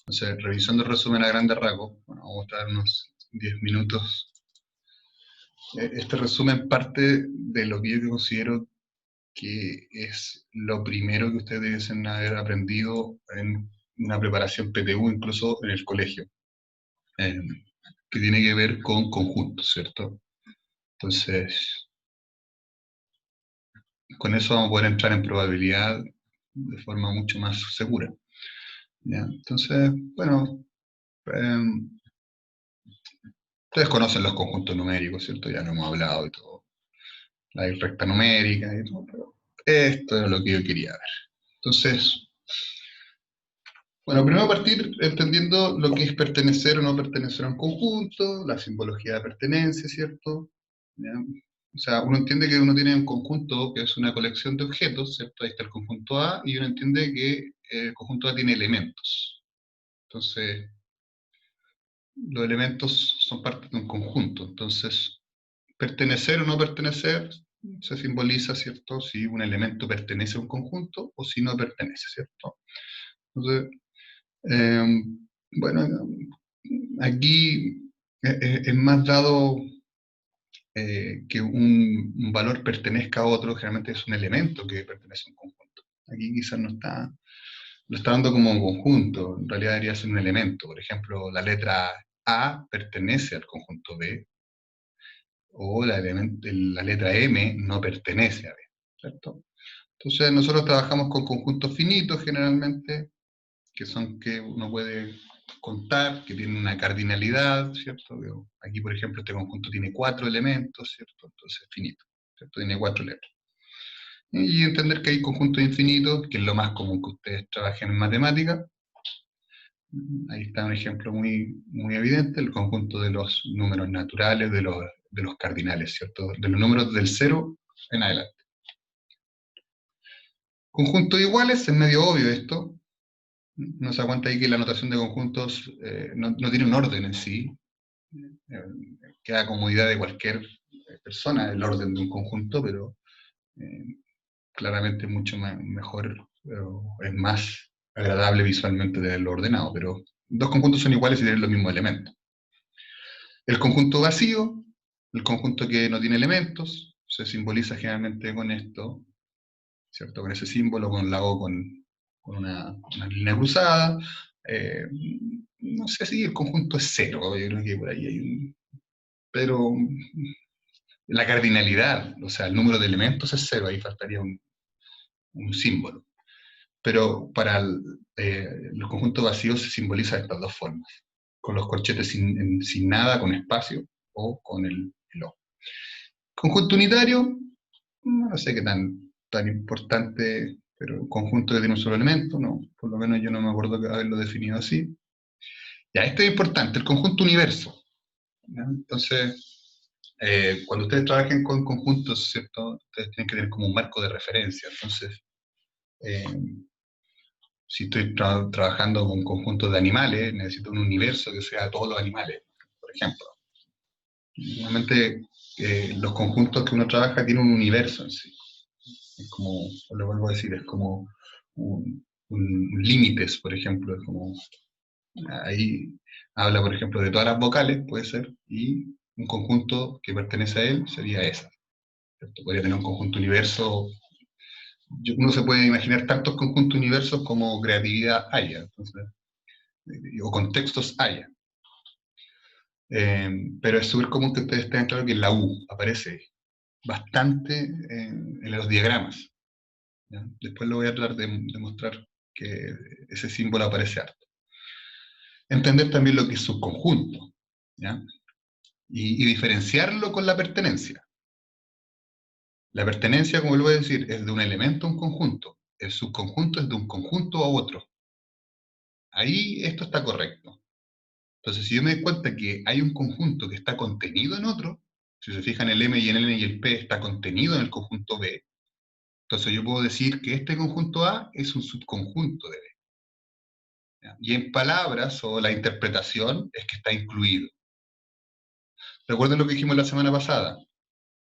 Entonces, revisando el resumen a grandes rasgos, bueno, vamos a estar unos 10 minutos. Este resumen parte de lo que yo considero que es lo primero que ustedes deben haber aprendido en una preparación PTU, incluso en el colegio, eh, que tiene que ver con conjuntos, ¿cierto? Entonces, con eso vamos a poder entrar en probabilidad de forma mucho más segura, ¿ya? Entonces, bueno, ustedes conocen los conjuntos numéricos, ¿cierto? Ya lo hemos hablado y todo, la recta numérica y todo, pero esto es lo que yo quería ver. Entonces, bueno, primero partir entendiendo lo que es pertenecer o no pertenecer a un conjunto, la simbología de pertenencia, ¿cierto? ¿Ya? O sea, uno entiende que uno tiene un conjunto que es una colección de objetos, ¿cierto? Ahí está el conjunto A, y uno entiende que el conjunto A tiene elementos. Entonces, los elementos son parte de un conjunto. Entonces, pertenecer o no pertenecer se simboliza, ¿cierto? Si un elemento pertenece a un conjunto o si no pertenece, ¿cierto? Entonces, eh, bueno, aquí es más dado que un valor pertenezca a otro, generalmente es un elemento que pertenece a un conjunto. Aquí quizás no está, lo está dando como un conjunto, en realidad debería ser un elemento. Por ejemplo, la letra A pertenece al conjunto B, o la letra M no pertenece a B, ¿cierto? Entonces nosotros trabajamos con conjuntos finitos generalmente, que son que uno puede contar, que tienen una cardinalidad, ¿cierto? Aquí, por ejemplo, este conjunto tiene 4 elementos, ¿cierto? Entonces es finito, ¿cierto? Tiene 4 letras. Y entender que hay conjuntos infinitos, que es lo más común que ustedes trabajen en matemática. Ahí está un ejemplo muy evidente, el conjunto de los números naturales, de los cardinales, ¿cierto? De los números del 0 en adelante. Conjuntos iguales, es medio obvio esto. No se da cuenta ahí que la notación de conjuntos no tiene un orden en sí. Queda comodidad de cualquier persona el orden de un conjunto, pero claramente es mucho mejor, es más agradable visualmente tenerlo ordenado, pero dos conjuntos son iguales y tienen los mismos elementos. El conjunto vacío, el conjunto que no tiene elementos, se simboliza generalmente con esto, ¿cierto? Con ese símbolo, con la O con una línea cruzada. No sé si el conjunto es cero, yo creo que por ahí hay un... Pero la cardinalidad, o sea, el número de elementos es cero, ahí faltaría un símbolo. Pero para los conjuntos vacíos se simboliza de estas dos formas, con los corchetes sin nada, con espacio, o con el O. Conjunto unitario, no sé qué tan importante, pero un conjunto que tiene un solo elemento, no, por lo menos yo no me acuerdo de haberlo definido así. Ya, esto es importante, el conjunto universo. ¿Ya? Entonces, cuando ustedes trabajen con conjuntos, ¿cierto? Ustedes tienen que tener como un marco de referencia. Entonces, eh, si estoy trabajando con conjuntos de animales, necesito un universo que sea todos los animales, por ejemplo. Normalmente, los conjuntos que uno trabaja tienen un universo en sí. Es como, lo vuelvo a decir, es como un límites, por ejemplo, es como, ahí habla, por ejemplo, de todas las vocales, puede ser, y un conjunto que pertenece a él sería esa, ¿cierto? Podría tener un conjunto universo, uno se puede imaginar tantos conjuntos universos como creatividad haya, entonces, o contextos haya. Pero es súper común que ustedes tengan claro que la U aparece bastante en los diagramas. ¿Ya? Después lo voy a tratar de mostrar que ese símbolo aparece harto. Entender también lo que es subconjunto, ¿ya? Y diferenciarlo con la pertenencia. La pertenencia, como lo voy a decir, es de un elemento a un conjunto. El subconjunto es de un conjunto a otro. Ahí esto está correcto. Entonces, si yo me doy cuenta que hay un conjunto que está contenido en otro, si se fijan el M y el N y el P está contenido en el conjunto B, entonces yo puedo decir que este conjunto A es un subconjunto de B. ¿Ya? Y en palabras, o la interpretación, es que está incluido. Recuerden lo que dijimos la semana pasada.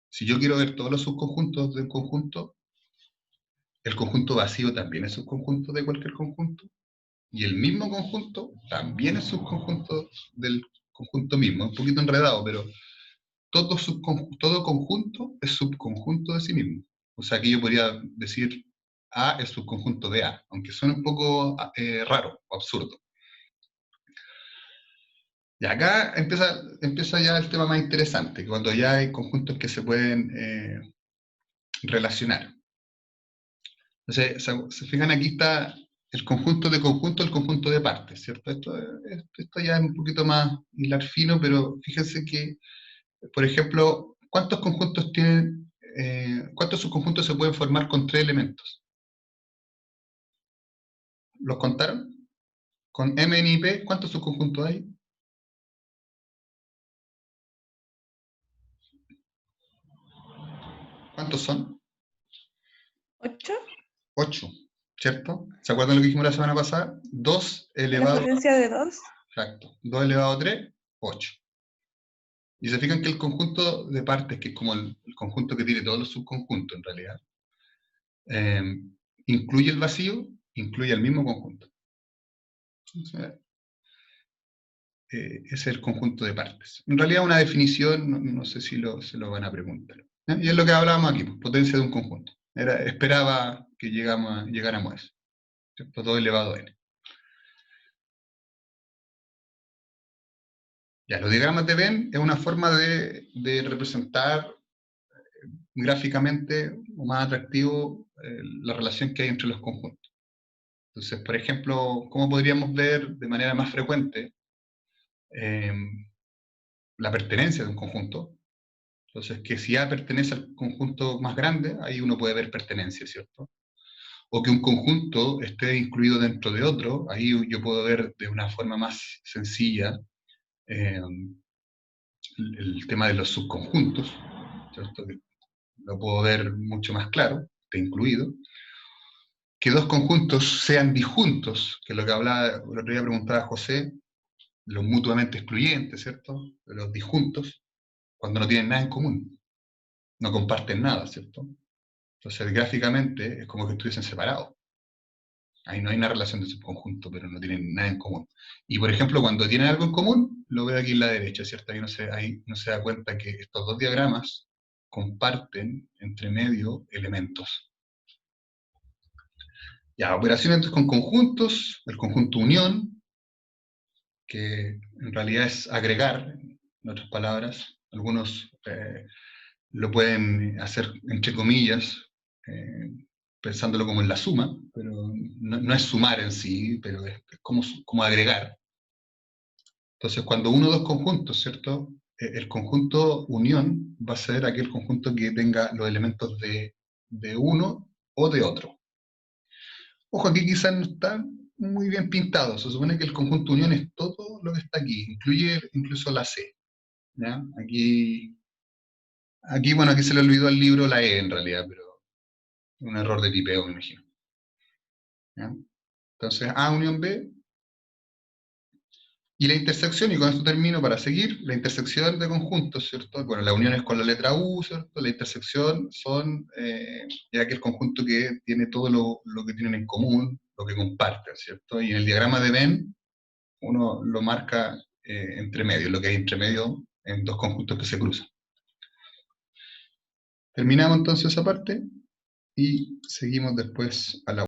Si yo quiero ver todos los subconjuntos de un conjunto, el conjunto vacío también es subconjunto de cualquier conjunto. y el mismo conjunto también es subconjunto del conjunto mismo. Es un poquito enredado, pero todo conjunto es subconjunto de sí mismo. O sea, que yo podría decir A es subconjunto de A, aunque suene un poco raro o absurdo. Y acá empieza ya el tema más interesante, cuando ya hay conjuntos que se pueden relacionar. Entonces, se fijan, aquí está el conjunto de conjuntos, el conjunto de partes, ¿cierto? Esto ya es un poquito más hilar fino, pero fíjense que, por ejemplo, ¿cuántos conjuntos tienen, cuántos subconjuntos se pueden formar con 3 elementos? ¿Los contaron? Con M, N y P, ¿cuántos subconjuntos hay? ¿Cuántos son? 8. 8, ¿cierto? ¿Se acuerdan lo que dijimos la semana pasada? 2 La elevado, frecuencia de 2. exacto, 2 elevado a 3, 8. Y se fijan que el conjunto de partes, que es como el conjunto que tiene todos los subconjuntos en realidad, eh, incluye el vacío, incluye el mismo conjunto. Entonces, ese es el conjunto de partes. En realidad una definición, no sé si se lo van a preguntar. Y es lo que hablábamos aquí, pues, potencia de un conjunto. Esperaba que llegáramos a eso. ¿Cierto? 2 elevado a n. Ya, los diagramas de Venn es una forma de representar gráficamente o más atractivo la relación que hay entre los conjuntos. Entonces, por ejemplo, ¿cómo podríamos ver de manera más frecuente eh, la pertenencia de un conjunto? Entonces, que si A pertenece al conjunto más grande, ahí uno puede ver pertenencia, ¿cierto? O que un conjunto esté incluido dentro de otro, ahí yo puedo ver de una forma más sencilla eh, el tema de los subconjuntos, ¿cierto? Lo puedo ver mucho más claro, está incluido. Que dos conjuntos sean disjuntos, que es lo que hablaba, el otro día preguntaba José, los mutuamente excluyentes, ¿cierto? Los disjuntos, cuando no tienen nada en común, no comparten nada, ¿cierto? Entonces, gráficamente es como que estuviesen separados. Ahí no hay una relación de subconjunto, pero no tienen nada en común. Y, por ejemplo, cuando tienen algo en común, lo veo aquí en la derecha, ¿cierto? Ahí no se da cuenta que estos dos diagramas comparten entre medio elementos. Ya, operaciones con conjuntos, el conjunto unión, que en realidad es agregar, en otras palabras. Algunos lo pueden hacer entre comillas, eh, pensándolo como en la suma, pero no es sumar en sí, pero es como agregar. Entonces, cuando uno o dos conjuntos, ¿cierto? El conjunto unión va a ser aquel conjunto que tenga los elementos de uno o de otro. Ojo, aquí quizás no está muy bien pintado. Se supone que el conjunto unión es todo lo que está aquí, incluye incluso la C. ¿Ya? Bueno, aquí se le olvidó al libro la E en realidad, pero un error de tipeo, me imagino. ¿Ya? Entonces, A unión B, y la intersección, y con esto termino para seguir, la intersección de conjuntos, ¿cierto? Bueno, la unión es con la letra U, ¿cierto? La intersección son ya que el conjunto que tiene todo lo que tienen en común, lo que comparten, ¿cierto? Y en el diagrama de Venn, uno lo marca entre medio, lo que hay entre medio en dos conjuntos que se cruzan. Terminamos entonces esa parte y seguimos después a la